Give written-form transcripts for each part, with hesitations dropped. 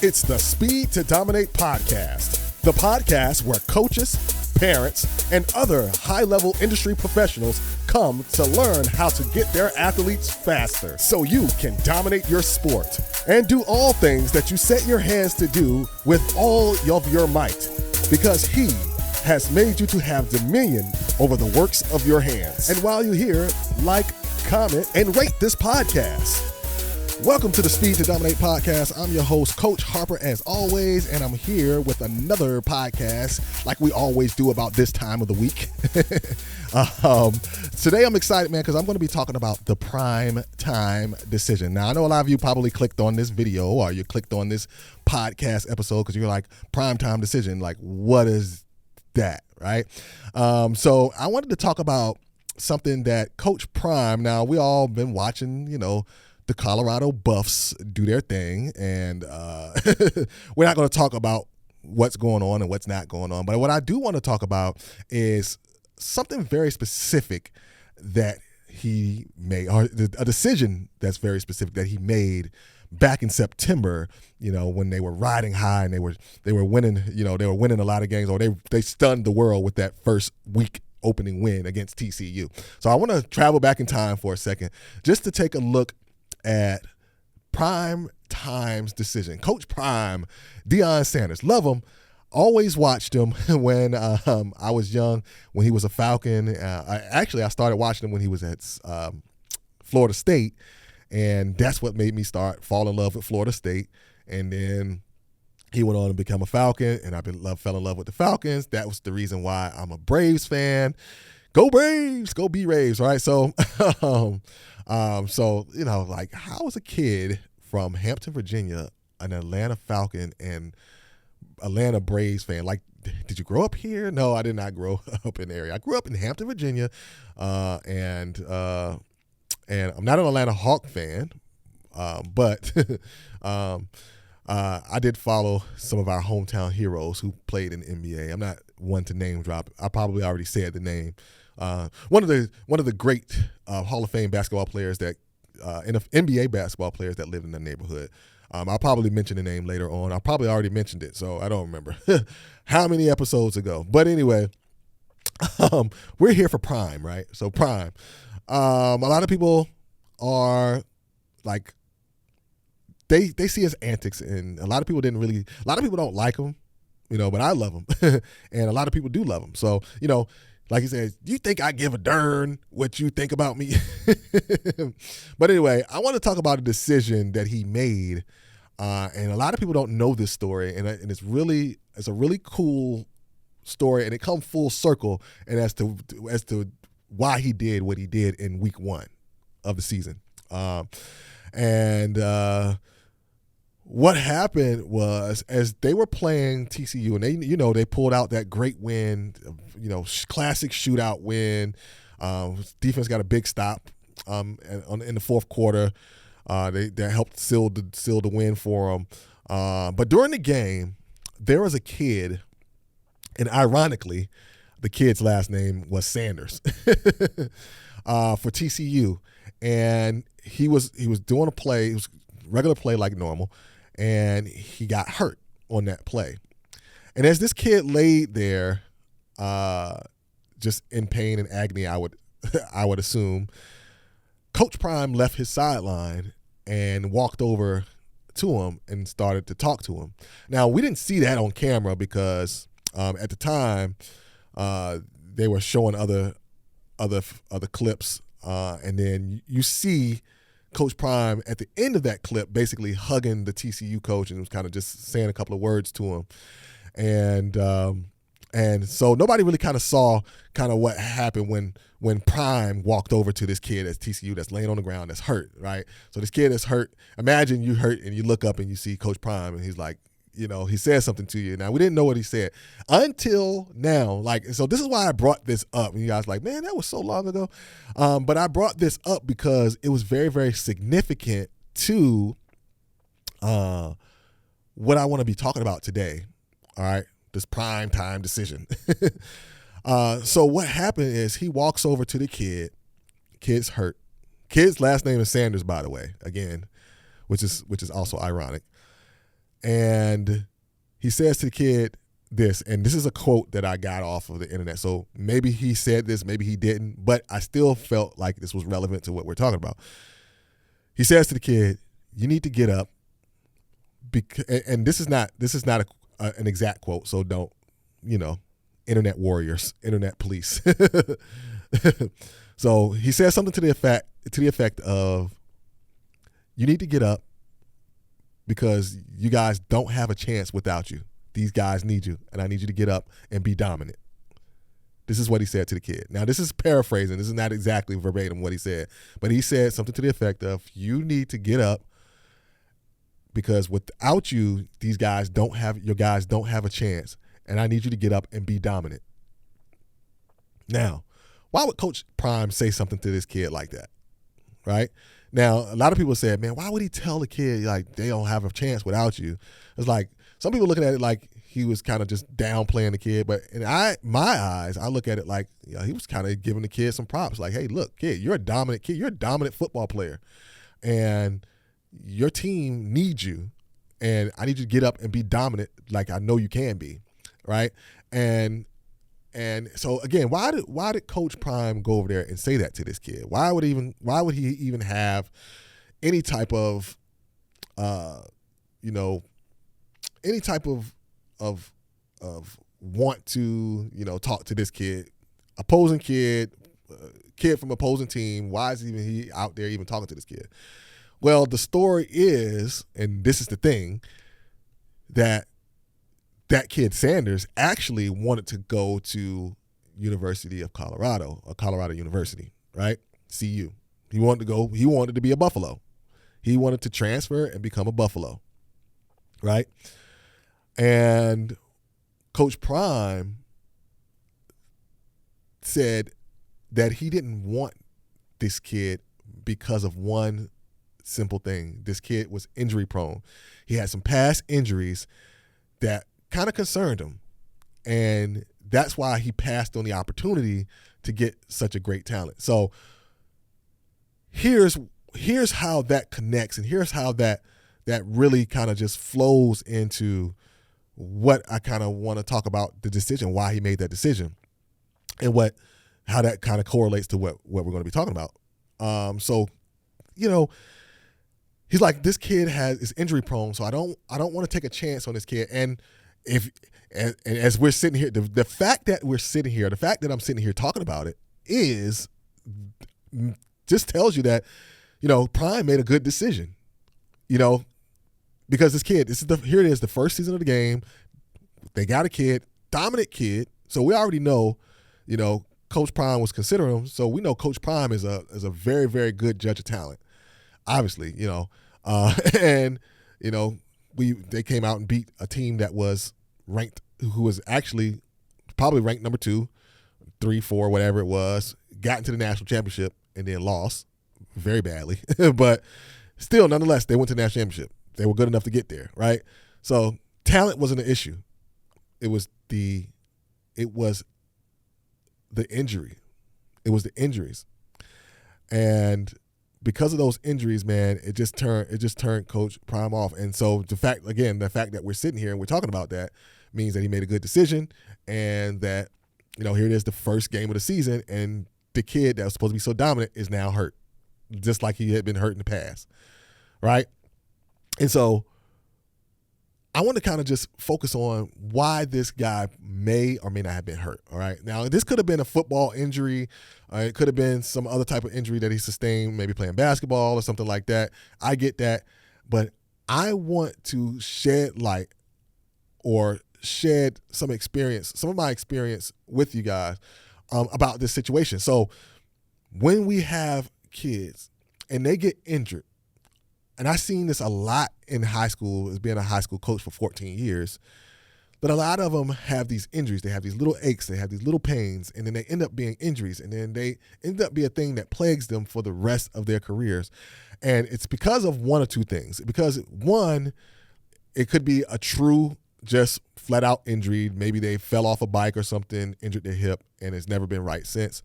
It's the Speed to Dominate podcast, the podcast where coaches, parents, and other high-level industry professionals come to learn how to get their athletes faster so you can dominate your sport and do all things that you set your hands to do with all of your might, because he has made you to have dominion over the works of your hands. And while you're here, like, comment, and rate this podcast. Welcome to the Speed to Dominate podcast. I'm your host, Coach Harper, as always, and I'm here with another podcast like we always do about this time of the week. Today I'm excited, man, because I'm going to be talking about the prime time decision. Now, I know a lot of you probably clicked on this video or you clicked on this podcast episode because you're like, prime time decision, like what is that, right? So I wanted to talk about something that Coach Prime, now we all been watching, the Colorado Buffs do their thing, and we're not going to talk about what's going on and what's not going on. But what I do want to talk about is something very specific that he made, or a decision that's very specific that he made back in September, when they were riding high and they were winning, they were winning a lot of games, or they stunned the world with that first week opening win against TCU. So I want to travel back in time for a second just to take a look at Prime Time's decision. Coach Prime, Deion Sanders, love him. Always watched him when I was young, when he was a Falcon. I started watching him when he was at Florida State, and that's what made me fall in love with Florida State. And then he went on to become a Falcon, and fell in love with the Falcons. That was the reason why I'm a Braves fan. Go Braves, go B-Raves, right? So, how was a kid from Hampton, Virginia, an Atlanta Falcon and Atlanta Braves fan? Like, did you grow up here? No, I did not grow up in the area. I grew up in Hampton, Virginia, and I'm not an Atlanta Hawk fan, but I did follow some of our hometown heroes who played in the NBA. I'm not one to name drop. I probably already said the name. One of the great Hall of Fame basketball players that NBA basketball players that lived in the neighborhood. I'll probably mention the name later on. I probably already mentioned it, so I don't remember how many episodes ago. But anyway, we're here for Prime, right? So Prime. A lot of people are like, they see his antics, and a lot of people don't like him, but I love him. And a lot of people do love him. So, like he says, you think I give a darn what you think about me? But anyway, I want to talk about a decision that he made, and a lot of people don't know this story, and it's a really cool story, and it comes full circle, and as to why he did what he did in week 1 of the season. What happened was, as they were playing TCU, and they pulled out that great win, classic shootout win. Defense got a big stop in the fourth quarter. That helped seal the win for them. But during the game, there was a kid, and ironically, the kid's last name was Sanders for TCU, and he was doing a play, it was regular play like normal. And he got hurt on that play. And as this kid laid there, just in pain and agony, I would assume, Coach Prime left his sideline and walked over to him and started to talk to him. Now, we didn't see that on camera because at the time they were showing other clips, and then you see Coach Prime at the end of that clip basically hugging the TCU coach and was kind of just saying a couple of words to him. And so nobody really kind of saw kind of what happened when Prime walked over to this kid at TCU that's laying on the ground that's hurt, right? So this kid is hurt. Imagine you hurt and you look up and you see Coach Prime and he's like, he says something to you. Now, we didn't know what he said until now. So this is why I brought this up. And you guys are like, man, that was so long ago. But I brought this up because it was very, very significant to what I want to be talking about today. All right. This prime time decision. So what happened is he walks over to the kid. Kid's hurt. Kid's last name is Sanders, by the way, again, which is also ironic. And he says to the kid this, and this is a quote that I got off of the internet. So maybe he said this, maybe he didn't, but I still felt like this was relevant to what we're talking about. He says to the kid, you need to get up, and this is not an exact quote, so don't, internet warriors, internet police. So he says something to the effect of, you need to get up because you guys don't have a chance without you. These guys need you, and I need you to get up and be dominant. This is what he said to the kid. Now, this is paraphrasing. This is not exactly verbatim what he said, but he said something to the effect of, you need to get up because without you, your guys don't have a chance, and I need you to get up and be dominant. Now, why would Coach Prime say something to this kid like that, right? Now, a lot of people said, man, why would he tell the kid, like, they don't have a chance without you? It's like, some people looking at it like he was kind of just downplaying the kid, but in my eyes, I look at it like, he was kind of giving the kid some props. Like, hey, look, kid, you're a dominant kid. You're a dominant football player, and your team needs you, and I need you to get up and be dominant like I know you can be, right? And so again, why did Coach Prime go over there and say that to this kid? Why would he even have any type of any type of want to talk to this kid, opposing kid from opposing team? Why is he out there even talking to this kid? Well, the story is, and this is the thing, that kid Sanders actually wanted to go to University of Colorado, or Colorado University, right? CU. He wanted to be a Buffalo. He wanted to transfer and become a Buffalo, right? And Coach Prime said that he didn't want this kid because of one simple thing. This kid was injury prone. He had some past injuries that kind of concerned him, and that's why he passed on the opportunity to get such a great talent. So here's how that connects, and here's how that really kind of just flows into what I kind of want to talk about, the decision, why he made that decision, and how that kind of correlates to what we're going to be talking about. So he's like, this kid is injury prone, so I don't want to take a chance on this kid. And as we're sitting here, the fact that I'm sitting here talking about it just tells you that, Prime made a good decision, because this kid, here it is, the first season of the game. They got a kid, dominant kid. So we already know, Coach Prime was considering him. So we know Coach Prime is a very, very good judge of talent, obviously, and they came out and beat a team that was ranked, who was actually probably ranked number 2, 3, 4, whatever it was, got into the national championship and then lost very badly. But still, nonetheless, they went to the national championship. They were good enough to get there, right? So talent wasn't an issue. It was the injury. It was the injuries. And because of those injuries, man, it just turned Coach Prime off. And so the fact that we're sitting here and we're talking about that means that he made a good decision, and that, here it is, the first game of the season, and the kid that was supposed to be so dominant is now hurt, just like he had been hurt in the past, right? And so I want to kind of just focus on why this guy may or may not have been hurt, all right? Now, this could have been a football injury. It could have been some other type of injury that he sustained, maybe playing basketball or something like that. I get that. But I want to shed light or shed some of my experience with you guys about this situation. So when we have kids and they get injured, and I've seen this a lot in high school as being a high school coach for 14 years, but a lot of them have these injuries. They have these little aches. They have these little pains, and then they end up being injuries, and then they end up being a thing that plagues them for the rest of their careers. And it's because of one or two things. Because one, it could be a true, just flat out injury. Maybe they fell off a bike or something, injured their hip, and it's never been right since.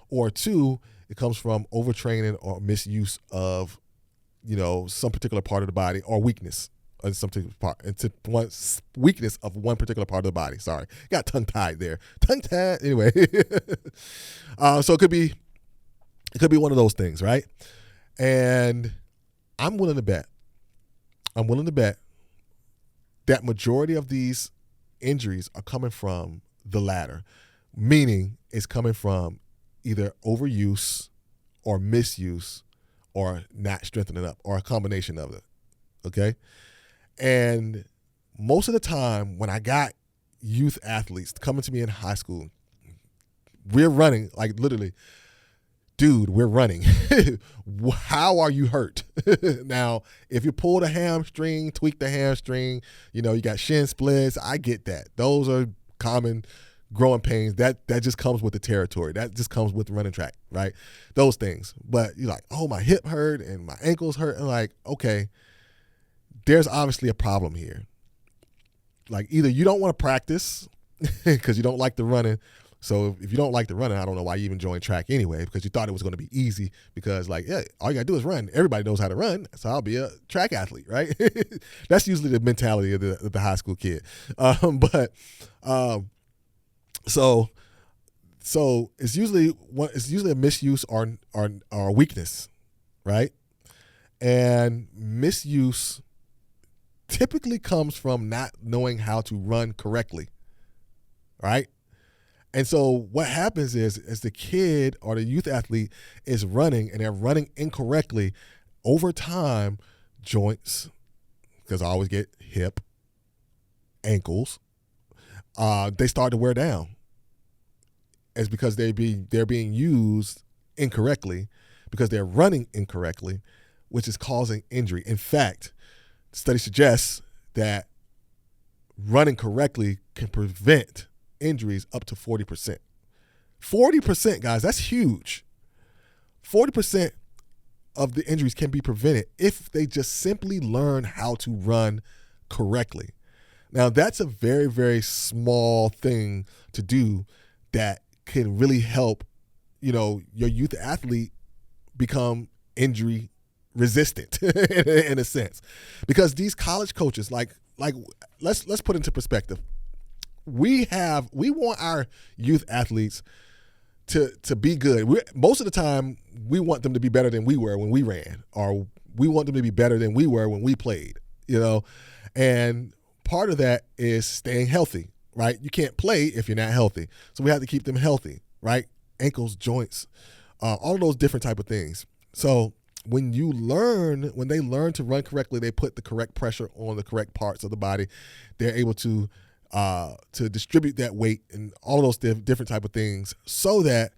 Or two, it comes from overtraining or misuse of some particular part of the body, or weakness, into one weakness of one particular part of the body. Sorry, got tongue tied there. Tongue tied. Anyway, so it could be one of those things, right? And I'm willing to bet that majority of these injuries are coming from the latter, meaning it's coming from either overuse or misuse or not strengthening up, or a combination of it, okay? And most of the time when I got youth athletes coming to me in high school, we're running, like literally, dude, we're running. How are you hurt? Now, if you pull the hamstring, tweak the hamstring, you got shin splits, I get that. Those are common growing pains. That just comes with the territory. That just comes with running track, right? Those things. But you're like, oh, my hip hurt and my ankles hurt. And like, okay, there's obviously a problem here. Like, either you don't want to practice because you don't like the running. So if you don't like the running, I don't know why you even joined track anyway, because you thought it was going to be easy, because like, yeah, all you got to do is run. Everybody knows how to run, so I'll be a track athlete, right? That's usually the mentality of the high school kid. So it's usually a misuse or a weakness, right? And misuse typically comes from not knowing how to run correctly, right? And so what happens is the kid or the youth athlete is running and they're running incorrectly, over time, joints, because I always get hip, ankles, they start to wear down. It's because they're being used incorrectly, because they're running incorrectly, which is causing injury. In fact, the study suggests that running correctly can prevent injuries up to 40%. 40%, guys, that's huge. 40% of the injuries can be prevented if they just simply learn how to run correctly. Now, that's a very, very small thing to do that can really help, your youth athlete become injury resistant in a sense. Because these college coaches, like let's put into perspective. We want our youth athletes to be good. Most of the time, we want them to be better than we were when we ran, or we want them to be better than we were when we played, and part of that is staying healthy, right? You can't play if you're not healthy. So we have to keep them healthy, right? Ankles, joints, all of those different type of things. So when they learn to run correctly, they put the correct pressure on the correct parts of the body. They're able to distribute that weight and all of those different type of things, so that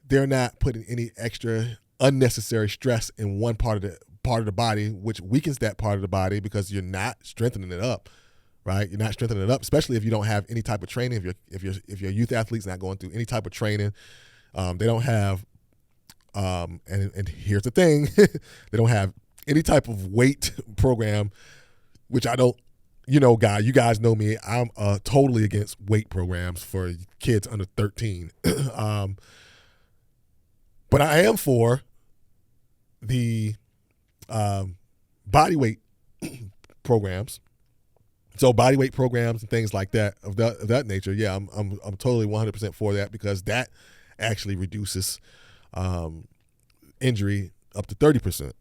they're not putting any extra unnecessary stress in one part of the body, which weakens that part of the body, because you're not strengthening it up, right? You're not strengthening it up, especially if you don't have any type of training. If your youth athlete's not going through any type of training, they don't have, and here's the thing, they don't have any type of weight program, which I don't. You guys know me. I'm totally against weight programs for kids under 13. But I am for the body weight programs. So body weight programs and things like that of that nature. Yeah, I'm totally 100% for that, because that actually reduces injury up to 30%.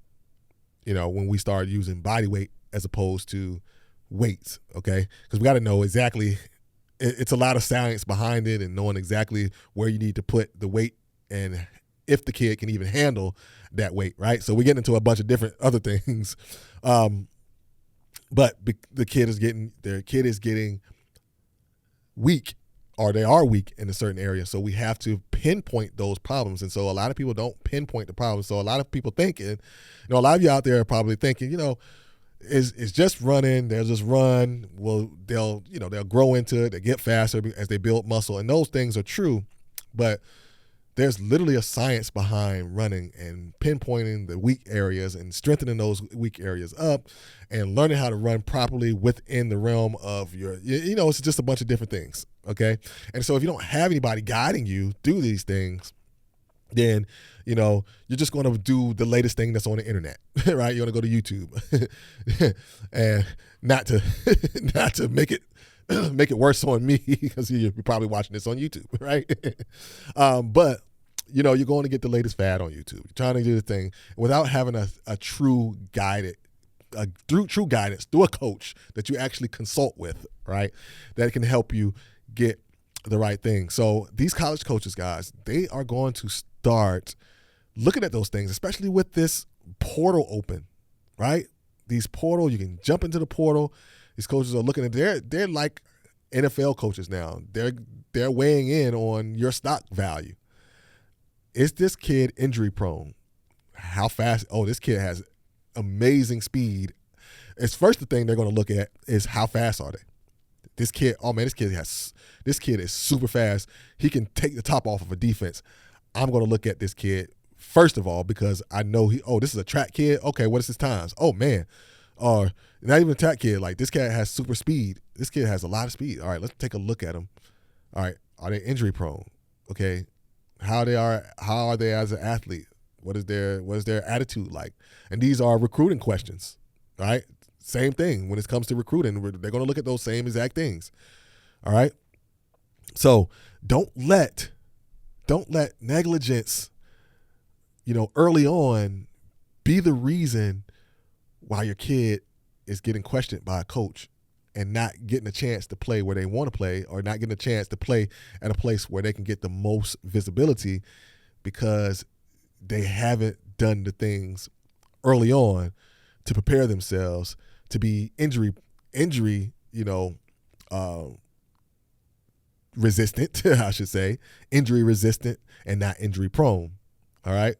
When we start using body weight as opposed to weights, okay? Because we got to know exactly, it's a lot of science behind it, and knowing exactly where you need to put the weight and if the kid can even handle that weight, right? So we get into a bunch of different other things, but the kid is getting weak, or they are weak in a certain area. So we have to pinpoint those problems, and so a lot of people don't pinpoint the problems. So a lot of people thinking, a lot of you out there are probably thinking, is just running. They'll just run. Well, they'll grow into it. They get faster as they build muscle, and those things are true. But there's literally a science behind running and pinpointing the weak areas and strengthening those weak areas up, and learning how to run properly within the realm of your. It's just a bunch of different things. Okay, and so if you don't have anybody guiding you through these things, then you're just going to do the latest thing that's on the internet, right? You're going to go to YouTube, and not to not to make it worse on me, because you're probably watching this on YouTube, right? But you're going to get the latest fad on YouTube. You're trying to do the thing without having a true guidance through a coach that you actually consult with, right? That can help you get the right thing. So these college coaches, guys, they are going to start looking at those things, especially with this portal open, right? These portal, you can jump into the portal. These coaches are looking at they're like NFL coaches now. They're weighing in on your stock value. Is this kid injury prone? How fast? Oh, this kid has amazing speed. It's first the thing they're going to look at is how fast are they? This kid, oh man, this kid is super fast. He can take the top off of a defense. I'm going to look at this kid first of all because I know this is a track kid. Okay, what is his times? Oh man, or not even a track kid. Like this kid has super speed. This kid has a lot of speed. All right, let's take a look at him. All right, are they injury prone? Okay, how are they as an athlete? What is their attitude like? And these are recruiting questions, right? Same thing when it comes to recruiting. They're going to look at those same exact things. All right. So don't let negligence, early on be the reason why your kid is getting questioned by a coach and not getting a chance to play where they want to play, or not getting a chance to play at a place where they can get the most visibility because they haven't done the things early on to prepare themselves to be injury resistant, I should say, injury resistant and not injury prone. All right.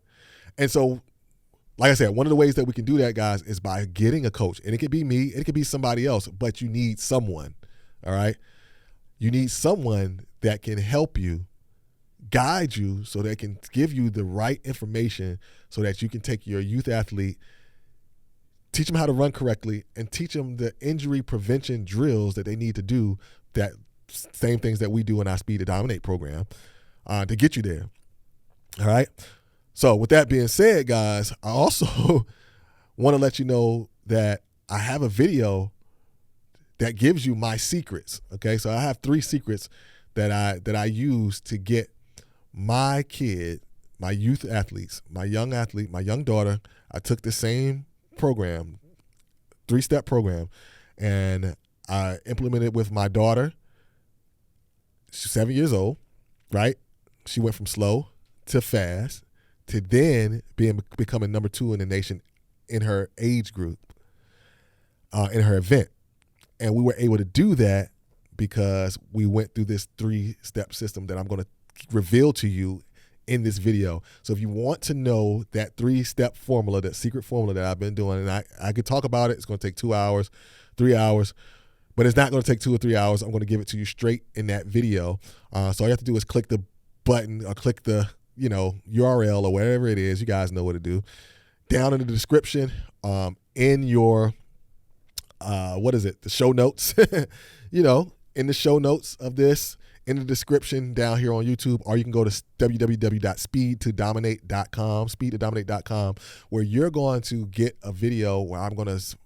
And so, like I said, one of the ways that we can do that, guys, is by getting a coach. And it could be me, it could be somebody else, but you need someone. All right. You need someone that can help you, guide you, so they can give you the right information so that you can take your youth athlete, teach them how to run correctly, and teach them the injury prevention drills that they need to do, that same things that we do in our Speed to Dominate program, to get you there. All right. So with that being said, guys, I also want to let you know that I have a video that gives you my secrets. Okay. So I have 3 secrets that I use to get my kid, my youth athletes, my young daughter. I took the same program, 3-step program, and I implemented it with my daughter. She's 7 years old, right? She went from slow to fast to then becoming number 2 in the nation in her age group, in her event. And we were able to do that because we went through this 3-step system that I'm going to reveal to you in this video. So if you want to know that 3-step formula, that secret formula that I've been doing, and I could talk about it, it's going to take 2 hours, 3 hours, but it's not going to take 2 or 3 hours. I'm going to give it to you straight in that video. So all you have to do is click the button or click the URL or whatever it is. You guys know what to do. Down in the description, in your the show notes, in the show notes of this, in the description down here on YouTube, or you can go to www.speedtodominate.com, where you're going to get a video where I'm going to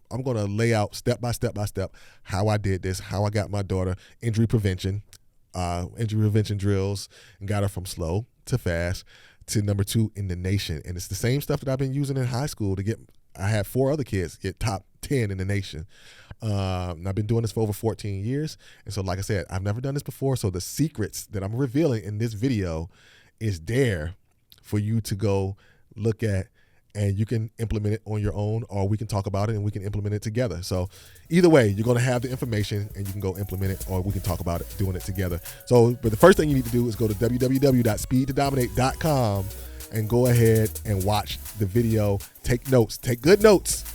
lay out step by step how I did this, how I got my daughter injury prevention drills and got her from slow to fast to number 2 in the nation. And it's the same stuff that I've been using in high school to get. I had 4 other kids get top 10 in the nation. And I've been doing this for over 14 years. And so, like I said, I've never done this before. So the secrets that I'm revealing in this video is there for you to go look at, and you can implement it on your own, or we can talk about it and we can implement it together. So either way, you're going to have the information and you can go implement it, or we can talk about it, doing it together. So, but the first thing you need to do is go to www.speedtodominate.com and go ahead and watch the video. Take notes, take good notes,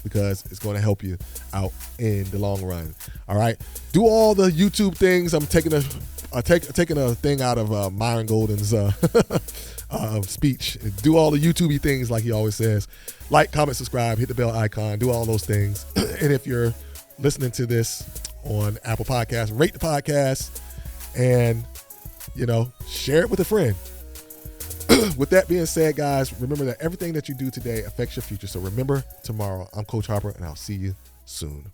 because it's going to help you out in the long run. All right. Do all the YouTube things. I'm taking a thing out of Myron Golden's speech. Do all the YouTubey things like he always says. Like, comment, subscribe, hit the bell icon, do all those things. And if you're listening to this on Apple Podcasts, rate the podcast and, share it with a friend. with that being said, guys, remember that everything that you do today affects your future. So remember tomorrow. I'm Coach Harper, and I'll see you soon.